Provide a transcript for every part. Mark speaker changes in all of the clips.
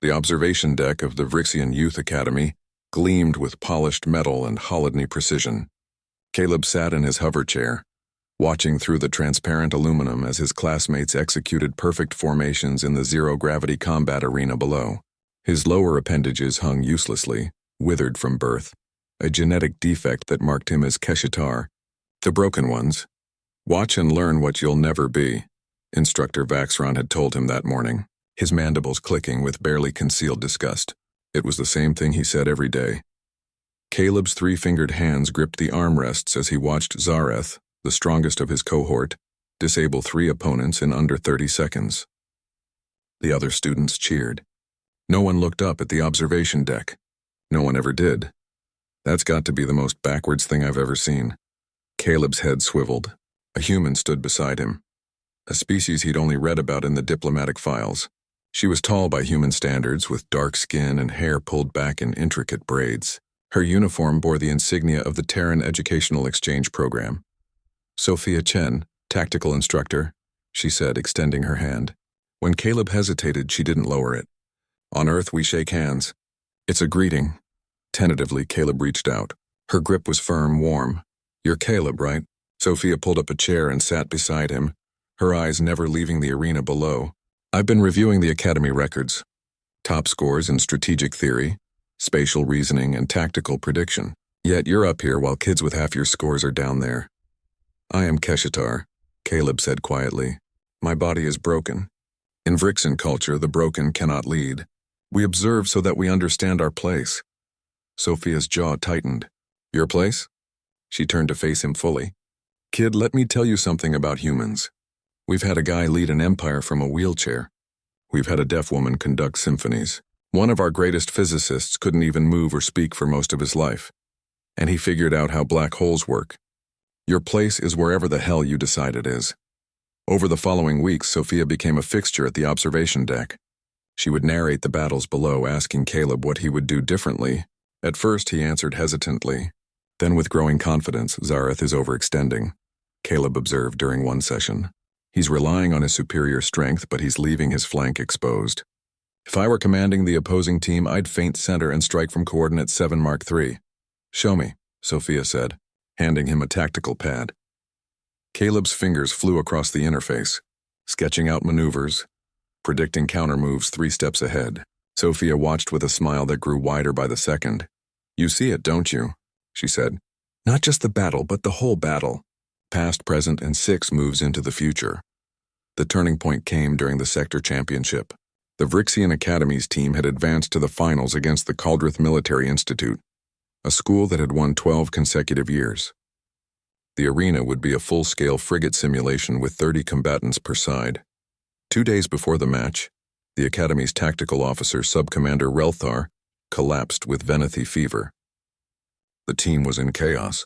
Speaker 1: The observation deck of the Vrixian Youth Academy gleamed with polished metal and Holiday precision. Caleb sat in his hover chair, watching through the transparent aluminum as his classmates executed perfect formations in the zero-gravity combat arena below. His lower appendages hung uselessly, withered from birth, a genetic defect that marked him as Keshitar. The broken ones. Watch and learn what you'll never be, Instructor Vaxron had told him that morning, his mandibles clicking with barely concealed disgust. It was the same thing he said every day. Caleb's three-fingered hands gripped the armrests as he watched Zareth, the strongest of his cohort, disable 3 opponents in under 30 seconds. The other students cheered. No one looked up at the observation deck. No one ever did. That's got to be the most backwards thing I've ever seen. Caleb's head swiveled. A human stood beside him. A species he'd only read about in the diplomatic files. She was tall by human standards, with dark skin and hair pulled back in intricate braids. Her uniform bore the insignia of the Terran Educational Exchange Program. Sophia Chen, tactical instructor, she said, extending her hand. When Caleb hesitated, she didn't lower it. On Earth, we shake hands. It's a greeting. Tentatively, Caleb reached out. Her grip was firm, warm. You're Caleb, right? Sophia pulled up a chair and sat beside him, her eyes never leaving the arena below. I've been reviewing the Academy records. Top scores in strategic theory, spatial reasoning, and tactical prediction. Yet you're up here while kids with half your scores are down there. I am Keshitar, Caleb said quietly. My body is broken. In Vrixian culture, the broken cannot lead. We observe so that we understand our place. Sophia's jaw tightened. Your place? She turned to face him fully. Kid, let me tell you something about humans. We've had a guy lead an empire from a wheelchair. We've had a deaf woman conduct symphonies. One of our greatest physicists couldn't even move or speak for most of his life. And he figured out how black holes work. Your place is wherever the hell you decide it is. Over the following weeks, Sophia became a fixture at the observation deck. She would narrate the battles below, asking Caleb what he would do differently. At first, he answered hesitantly. Then, with growing confidence, Zareth is overextending, Caleb observed during one session. He's relying on his superior strength, but he's leaving his flank exposed. If I were commanding the opposing team, I'd feint center and strike from coordinate 7 Mark III. Show me, Sophia said, handing him a tactical pad. Caleb's fingers flew across the interface, sketching out maneuvers, predicting counter-moves 3 steps ahead. Sophia watched with a smile that grew wider by the second. You see it, don't you? She said. Not just the battle, but the whole battle. Past, present, and 6 moves into the future. The turning point came during the sector championship. The Vrixian Academy's team had advanced to the finals against the Caldrith Military Institute, a school that had won 12 consecutive years. The arena would be a full-scale frigate simulation with 30 combatants per side. 2 days before the match, the Academy's tactical officer, Subcommander Relthar, collapsed with Venethi fever. The team was in chaos.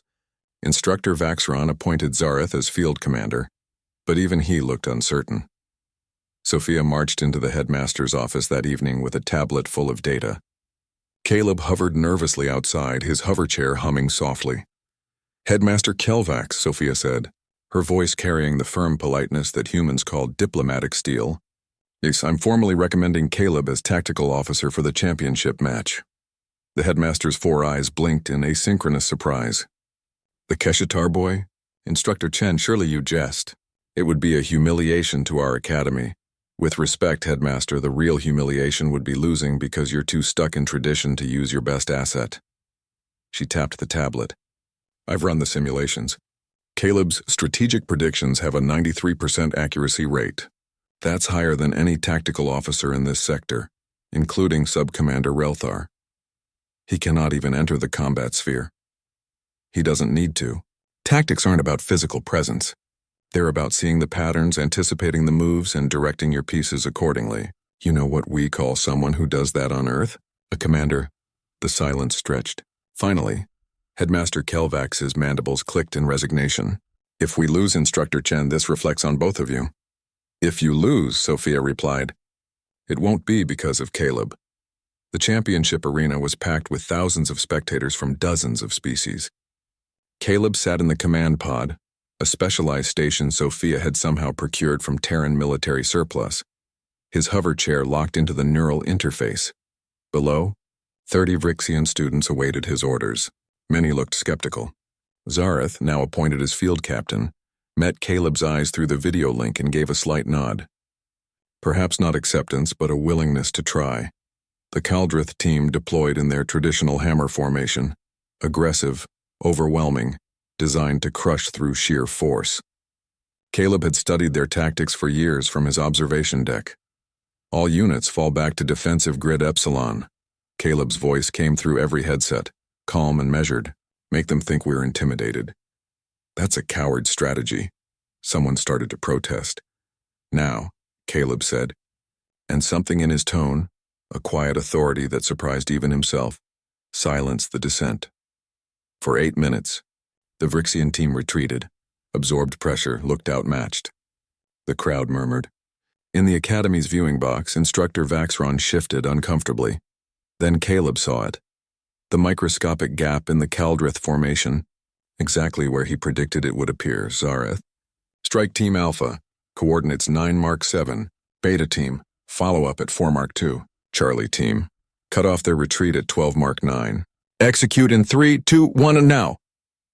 Speaker 1: Instructor Vaxron appointed Zareth as field commander, but even he looked uncertain. Sophia marched into the headmaster's office that evening with a tablet full of data. Caleb hovered nervously outside, his hover chair humming softly. Headmaster Kelvax, Sophia said, her voice carrying the firm politeness that humans call diplomatic steel. Yes, I'm formally recommending Caleb as tactical officer for the championship match. The headmaster's 4 eyes blinked in asynchronous surprise. The Keshitar boy? Instructor Chen, surely you jest. It would be a humiliation to our academy. With respect, Headmaster, the real humiliation would be losing because you're too stuck in tradition to use your best asset. She tapped the tablet. I've run the simulations. Caleb's strategic predictions have a 93% accuracy rate. That's higher than any tactical officer in this sector, including Subcommander Relthar. He cannot even enter the combat sphere. He doesn't need to. Tactics aren't about physical presence. They're about seeing the patterns, anticipating the moves, and directing your pieces accordingly. You know what we call someone who does that on Earth? A commander. The silence stretched. Finally, Headmaster Kelvax's mandibles clicked in resignation. If we lose, Instructor Chen, this reflects on both of you. If you lose, Sophia replied, it won't be because of Caleb. The championship arena was packed with thousands of spectators from dozens of species. Caleb sat in the command pod, a specialized station Sophia had somehow procured from Terran military surplus. His hover chair locked into the neural interface. Below, 30 Vrixian students awaited his orders. Many looked skeptical. Zareth, now appointed as field captain, met Caleb's eyes through the video link and gave a slight nod. Perhaps not acceptance, but a willingness to try. The Kaldrith team deployed in their traditional hammer formation, aggressive, overwhelming, designed to crush through sheer force. Caleb had studied their tactics for years from his observation deck. All units fall back to defensive grid epsilon. Caleb's voice came through every headset, calm and measured. Make them think we're intimidated. That's a coward strategy. Someone started to protest. Now, Caleb said, and something in his tone, a quiet authority that surprised even himself, silenced the dissent. For 8 minutes, the Vrixian team retreated, absorbed pressure, looked outmatched. The crowd murmured. In the Academy's viewing box, Instructor Vaxron shifted uncomfortably. Then Caleb saw it. The microscopic gap in the Kaldrith formation, exactly where he predicted it would appear. Zareth. Strike Team Alpha, coordinates 9 Mark 7. Beta Team, follow-up at 4 Mark 2. Charlie Team, cut off their retreat at 12 Mark 9. Execute in 3, 2, 1 and now!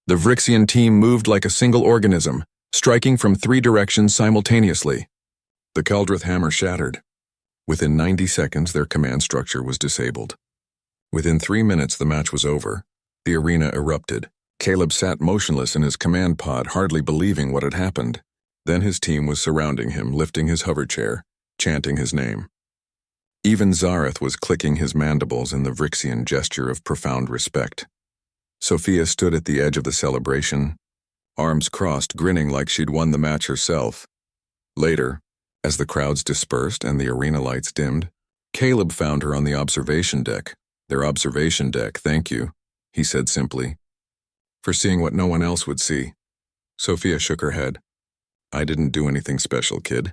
Speaker 1: The Vrixian team moved like a single organism, striking from 3 directions simultaneously. The Kaldrith hammer shattered. Within 90 seconds, their command structure was disabled. Within 3 minutes, the match was over. The arena erupted. Caleb sat motionless in his command pod, hardly believing what had happened. Then his team was surrounding him, lifting his hover chair, chanting his name. Even Zareth was clicking his mandibles in the Vrixian gesture of profound respect. Sophia stood at the edge of the celebration, arms crossed, grinning like she'd won the match herself. Later, as the crowds dispersed and the arena lights dimmed, Caleb found her on the observation deck. Their observation deck, thank you, he said simply, for seeing what no one else would see. Sophia shook her head. I didn't do anything special, kid.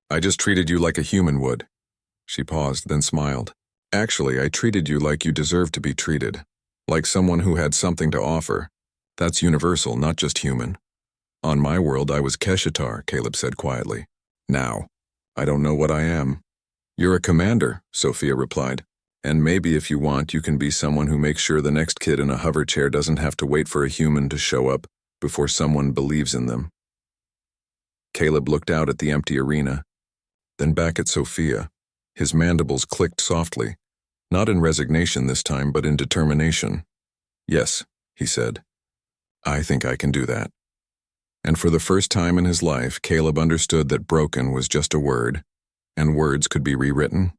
Speaker 1: I just treated you like a human would. She paused, then smiled. Actually, I treated you like you deserved to be treated. Like someone who had something to offer. That's universal, not just human. On my world, I was Keshatar, Caleb said quietly. Now, I don't know what I am. You're a commander, Sophia replied. And maybe if you want, you can be someone who makes sure the next kid in a hover chair doesn't have to wait for a human to show up before someone believes in them. Caleb looked out at the empty arena, then back at Sophia. His mandibles clicked softly, not in resignation this time, but in determination. Yes, he said. I think I can do that. And for the first time in his life, Caleb understood that broken was just a word, and words could be rewritten.